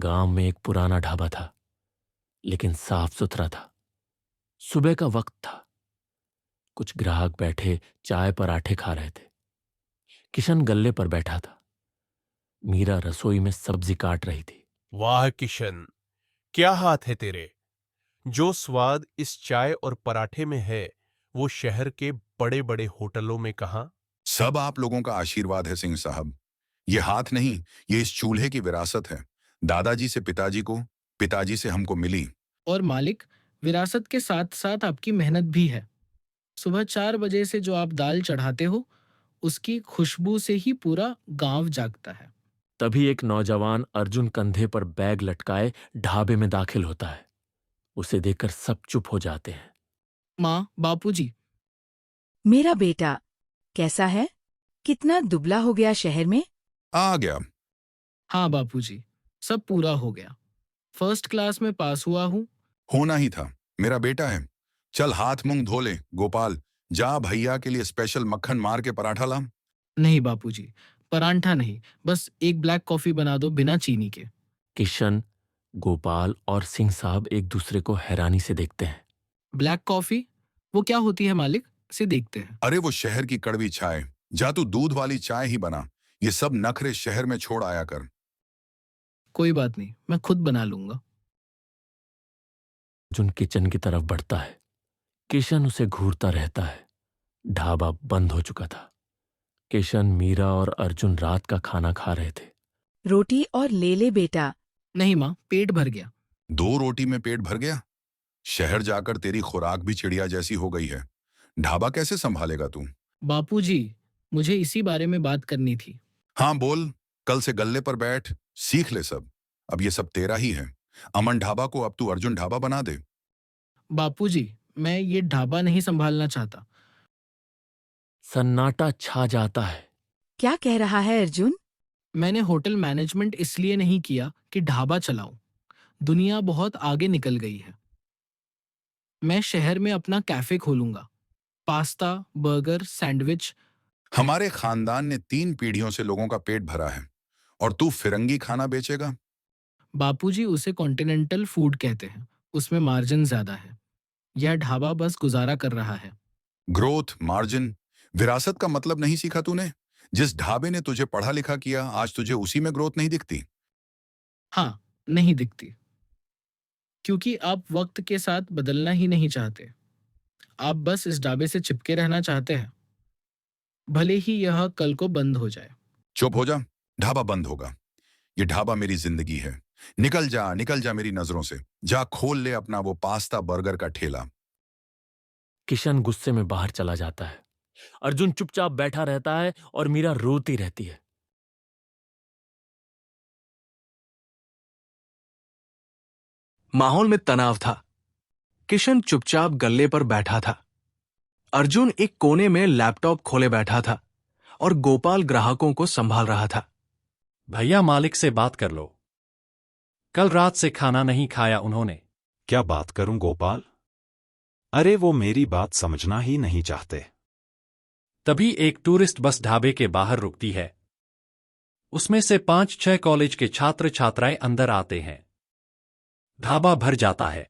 गांव में एक पुराना ढाबा था, लेकिन साफ सुथरा था। सुबह का वक्त था। कुछ ग्राहक बैठे चाय पराठे खा रहे थे। किशन गल्ले पर बैठा था। मीरा रसोई में सब्जी काट रही थी। वाह किशन, क्या हाथ है तेरे। जो स्वाद इस चाय और पराठे में है वो शहर के बड़े बड़े होटलों में कहाँ। सब आप लोगों का आशीर्वाद है सिंह साहब। ये हाथ नहीं, ये इस चूल्हे की विरासत है। दादाजी से पिताजी को, पिताजी से हमको मिली। और मालिक, विरासत के साथ साथ आपकी मेहनत भी है। सुबह 4 बजे से जो आप दाल चढ़ाते हो, उसकी खुशबू से ही पूरा गांव जागता है। तभी एक नौजवान अर्जुन कंधे पर बैग लटकाए ढाबे में दाखिल होता है। उसे देखकर सब चुप हो जाते हैं। माँ, बापूजी। मेरा बेटा कैसा है? कितना दुबला हो गया शहर में। आ गया। हाँ बापूजी, सब पूरा हो गया। फर्स्ट क्लास में पास हुआ हूँ। होना ही था, मेरा बेटा है। चल हाथ मुंह धो ले। गोपाल, जा भैया के लिए स्पेशल मक्खन मार के पराठा ला। नहीं बापूजी, परांठा नहीं, बस एक ब्लैक कॉफी बना दो बिना चीनी के। किशन, गोपाल और सिंह साहब एक दूसरे को हैरानी से देखते हैं। Black coffee? वो क्या होती है मालिक? से देखते हैं। अरे वो शहर की कड़वी चाय। जा तू दूध वाली चाय ही बना। ये सब नखरे शहर में छोड़ आया कर। कोई बात नहीं, मैं खुद बना लूंगा। अर्जुन किचन की तरफ बढ़ता है। किशन उसे घूरता रहता है। ढाबा बंद हो चुका था। किशन, मीरा और अर्जुन रात का खाना खा रहे थे। रोटी और ले ले बेटा। नहीं माँ, पेट भर गया। 2 रोटी में पेट भर गया? शहर जाकर तेरी खुराक भी चिड़िया जैसी हो गई है। ढाबा कैसे संभालेगा तू? बापूजी, मुझे इसी बारे में बात करनी थी। हाँ बोल। कल से गल्ले पर बैठ, सीख ले सब। अब ये सब तेरा ही है। अमन ढाबा को अब तू अर्जुन ढाबा बना दे। बापूजी, मैं ये ढाबा नहीं संभालना चाहता। सन्नाटा छा जाता है। क्या कह रहा है अर्जुन? मैंने होटल मैनेजमेंट इसलिए नहीं किया कि ढाबा चलाऊं। दुनिया बहुत आगे निकल गई है। मैं शहर में अपना कैफे खोलूंगा। Pasta, burger, sandwich. हमारे खानदान ने 3 पीढ़ियों से लोगों का पेट भरा है, और तू फिरंगी खाना बेचेगा? बापूजी, उसे कॉन्टिनेंटल फूड कहते हैं। उसमें मार्जिन ज्यादा है। यह ढाबा बस गुजारा कर रहा है। ग्रोथ, मार्जिन, विरासत का मतलब नहीं सीखा तूने? जिस ढाबे ने तुझे पढ़ा लिखा किया, आज तुझे उसी में ग्रोथ नहीं दिखती? हाँ, नहीं दिखती। क्योंकि आप वक्त के साथ बदलना ही नहीं चाहते। आप बस इस ढाबे से चिपके रहना चाहते हैं, भले ही यह कल को बंद हो जाए। चुप हो जा। ढाबा बंद होगा। ये ढाबा मेरी जिंदगी है। निकल जा मेरी नजरों से। जा खोल ले अपना वो पास्ता बर्गर का ठेला। किशन गुस्से में बाहर चला जाता है। अर्जुन चुपचाप बैठा रहता है और मीरा रोती रहती है। माहौल में तनाव था। किशन चुपचाप गल्ले पर बैठा था। अर्जुन एक कोने में लैपटॉप खोले बैठा था और गोपाल ग्राहकों को संभाल रहा था। भैया, मालिक से बात कर लो। कल रात से खाना नहीं खाया उन्होंने। क्या बात करूं गोपाल? अरे वो मेरी बात समझना ही नहीं चाहते। तभी एक टूरिस्ट बस ढाबे के बाहर रुकती है। उसमें से 5-6 कॉलेज के छात्र छात्राएं अंदर आते हैं। ढाबा भर जाता है।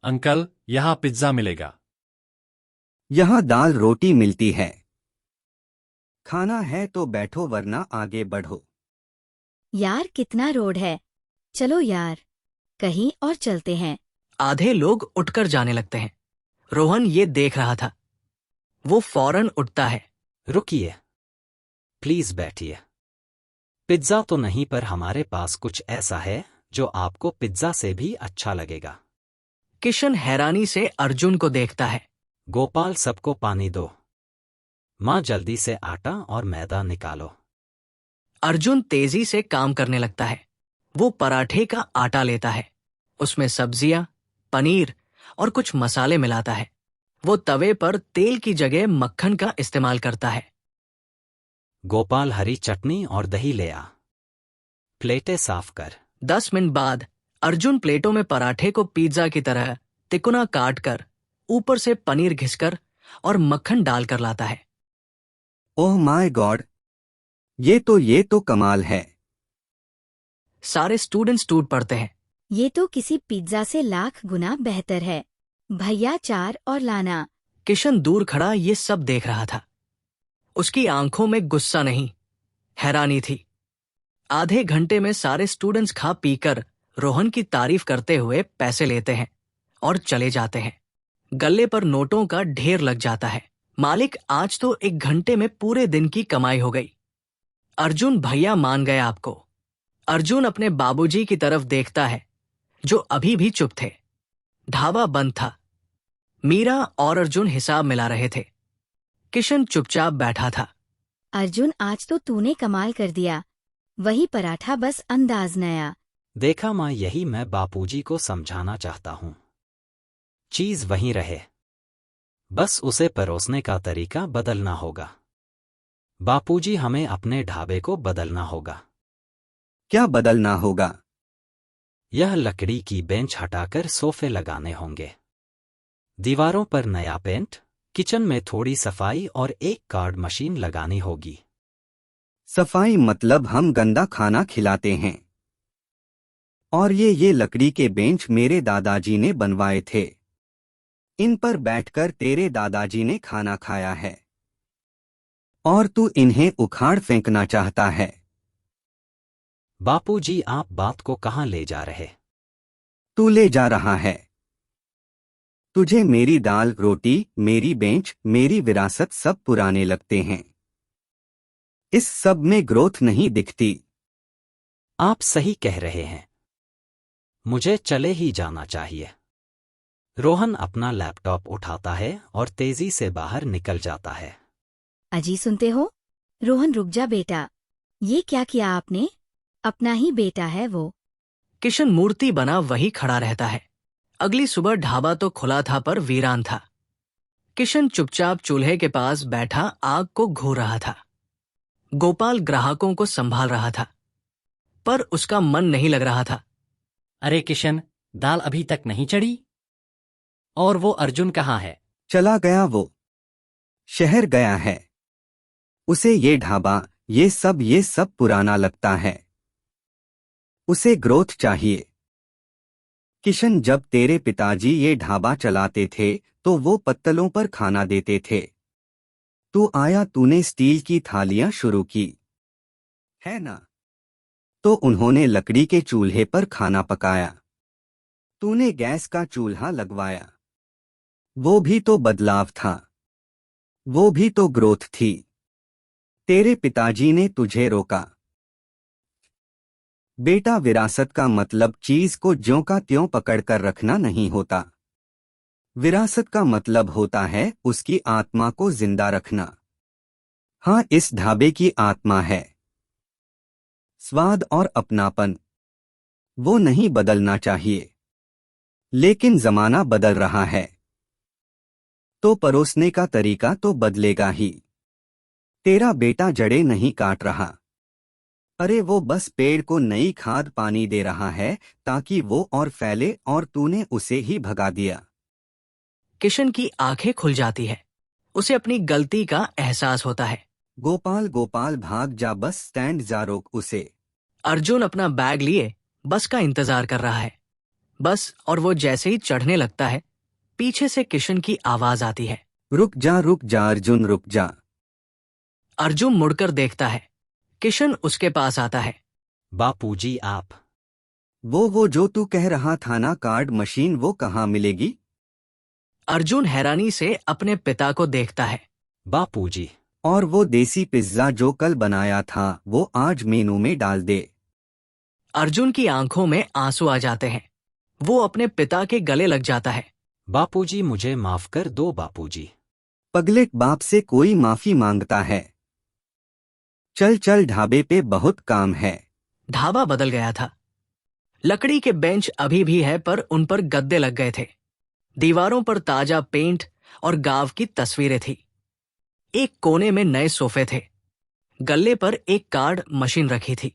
अंकल, यहां पिज्जा मिलेगा। यहाँ दाल रोटी मिलती है। खाना है तो बैठो वरना आगे बढ़ो। यार कितना रोड है, चलो यार कहीं और चलते हैं। आधे लोग उठकर जाने लगते हैं। रोहन ये देख रहा था। वो फौरन उठता है। रुकिए, प्लीज बैठिए। पिज्जा तो नहीं, पर हमारे पास कुछ ऐसा है जो आपको पिज्जा से भी अच्छा लगेगा। किशन हैरानी से अर्जुन को देखता है। गोपाल, सबको पानी दो। माँ, जल्दी से आटा और मैदा निकालो। अर्जुन तेजी से काम करने लगता है। वो पराठे का आटा लेता है, उसमें सब्जियां, पनीर और कुछ मसाले मिलाता है। वो तवे पर तेल की जगह मक्खन का इस्तेमाल करता है। गोपाल, हरी चटनी और दही ले आ। प्लेटें साफ कर। 10 मिनट बाद अर्जुन प्लेटों में पराठे को पिज्जा की तरह तिकोना काट कर, ऊपर से पनीर घिसकर और मक्खन डालकर लाता है। ओह माय गॉड, ये तो कमाल है। सारे स्टूडेंट्स टूट पड़ते हैं। ये तो किसी पिज्जा से लाख गुना बेहतर है। भैया 4 और लाना। किशन दूर खड़ा ये सब देख रहा था। उसकी आंखों में गुस्सा नहीं, हैरानी थी। आधे घंटे में सारे स्टूडेंट्स खा पीकर रोहन की तारीफ करते हुए पैसे लेते हैं और चले जाते हैं। गल्ले पर नोटों का ढेर लग जाता है। मालिक, आज तो 1 घंटे में पूरे दिन की कमाई हो गई। अर्जुन भैया मान गए आपको। अर्जुन अपने बाबूजी की तरफ देखता है जो अभी भी चुप थे। ढाबा बंद था। मीरा और अर्जुन हिसाब मिला रहे थे। किशन चुपचाप बैठा था। अर्जुन, आज तो तूने कमाल कर दिया। वही पराठा, बस अंदाज नया। देखा माँ, यही मैं बापूजी को समझाना चाहता हूँ। चीज वहीं रहे, बस उसे परोसने का तरीका बदलना होगा। बापूजी, हमें अपने ढाबे को बदलना होगा। क्या बदलना होगा? यह लकड़ी की बेंच हटाकर सोफे लगाने होंगे। दीवारों पर नया पेंट, किचन में थोड़ी सफाई और एक कार्ड मशीन लगानी होगी। सफाई मतलब हम गंदा खाना खिलाते हैं। और ये लकड़ी के बेंच मेरे दादाजी ने बनवाए थे। इन पर बैठकर तेरे दादाजी ने खाना खाया है और तू इन्हें उखाड़ फेंकना चाहता है। बापूजी, आप बात को कहाँ ले जा रहे? तू ले जा रहा है। तुझे मेरी दाल रोटी, मेरी बेंच, मेरी विरासत सब पुराने लगते हैं। इस सब में ग्रोथ नहीं दिखती। आप सही कह रहे हैं। मुझे चले ही जाना चाहिए। रोहन अपना लैपटॉप उठाता है और तेजी से बाहर निकल जाता है। अजी, सुनते हो? रोहन, रुक जा बेटा। ये क्या किया आपने? अपना ही बेटा है वो। किशन मूर्ति बना वही खड़ा रहता है। अगली सुबह ढाबा तो खुला था पर वीरान था। किशन चुपचाप चूल्हे के पास बैठा आग को घूर रहा था। गोपाल ग्राहकों को संभाल रहा था पर उसका मन नहीं लग रहा था। अरे किशन, दाल अभी तक नहीं चढ़ी? और वो अर्जुन कहाँ है? चला गया वो। शहर गया है। उसे ये ढाबा, ये सब पुराना लगता है। उसे ग्रोथ चाहिए। किशन, जब तेरे पिताजी ये ढाबा चलाते थे तो वो पत्तलों पर खाना देते थे। तू आया, तूने स्टील की थालियां शुरू की, है ना? तो उन्होंने लकड़ी के चूल्हे पर खाना पकाया। तूने गैस का चूल्हा लगवाया। वो भी तो बदलाव था। वो भी तो ग्रोथ थी। तेरे पिताजी ने तुझे रोका। बेटा, विरासत का मतलब चीज को ज्यों का त्यों पकड़कर रखना नहीं होता। विरासत का मतलब होता है उसकी आत्मा को जिंदा रखना। हाँ, इस ढाबे की आत्मा है स्वाद और अपनापन। वो नहीं बदलना चाहिए। लेकिन जमाना बदल रहा है तो परोसने का तरीका तो बदलेगा ही। तेरा बेटा जड़ें नहीं काट रहा। अरे, वो बस पेड़ को नई खाद पानी दे रहा है ताकि वो और फैले, और तूने उसे ही भगा दिया। किशन की आंखें खुल जाती है। उसे अपनी गलती का एहसास होता है। गोपाल, गोपाल, भाग जा, बस स्टैंड जा, रोक उसे। अर्जुन अपना बैग लिए बस का इंतजार कर रहा है। बस, और वो जैसे ही चढ़ने लगता है पीछे से किशन की आवाज आती है, रुक जा अर्जुन, रुक जा। अर्जुन मुड़कर देखता है। किशन उसके पास आता है। बापूजी, आप? वो जो तू कह रहा था ना, कार्ड मशीन, वो कहाँ मिलेगी? अर्जुन हैरानी से अपने पिता को देखता है। बापूजी, और वो देसी पिज्जा जो कल बनाया था वो आज मेनू में डाल दे। अर्जुन की आंखों में आंसू आ जाते हैं। वो अपने पिता के गले लग जाता है। बापूजी, मुझे माफ कर दो बापूजी। पगले बाप से कोई माफी मांगता है? चल चल, ढाबे पे बहुत काम है। ढाबा बदल गया था। लकड़ी के बेंच अभी भी है पर उन पर गद्दे लग गए थे। दीवारों पर ताजा पेंट और गांव की तस्वीरें थी। एक कोने में नए सोफे थे। गल्ले पर एक कार्ड मशीन रखी थी।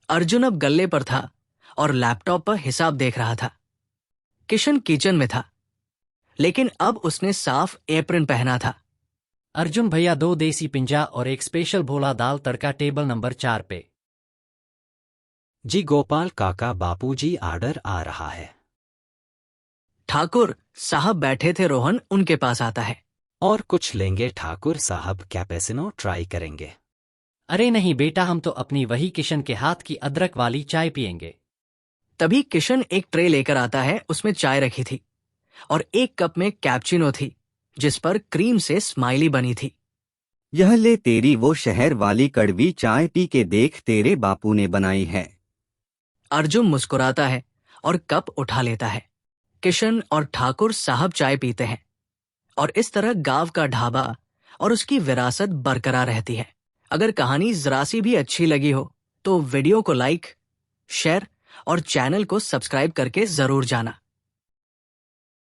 अर्जुन अब गल्ले पर था और लैपटॉप पर हिसाब देख रहा था। किशन किचन में था लेकिन अब उसने साफ एप्रन पहना था। अर्जुन भैया, 2 देसी पिंजा और एक स्पेशल भोला दाल तड़का टेबल नंबर 4 पे। जी गोपाल काका, बापूजी आर्डर आ रहा है। ठाकुर साहब बैठे थे, रोहन उनके पास आता है। और कुछ लेंगे ठाकुर साहब? कैपेसिनो ट्राई करेंगे? अरे नहीं बेटा, हम तो अपनी वही किशन के हाथ की अदरक वाली चाय पियेंगे। तभी किशन एक ट्रे लेकर आता है, उसमें चाय रखी थी और एक कप में कैप्चिनो थी जिस पर क्रीम से स्माइली बनी थी। यह ले तेरी वो शहर वाली कड़वी चाय, पी के देख, तेरे बापू ने बनाई है। अर्जुन मुस्कुराता है और कप उठा लेता है। किशन और ठाकुर साहब चाय पीते हैं और इस तरह गांव का ढाबा और उसकी विरासत बरकरार रहती है। अगर कहानी जरा सी भी अच्छी लगी हो तो वीडियो को लाइक, शेयर और चैनल को सब्सक्राइब करके जरूर जाना।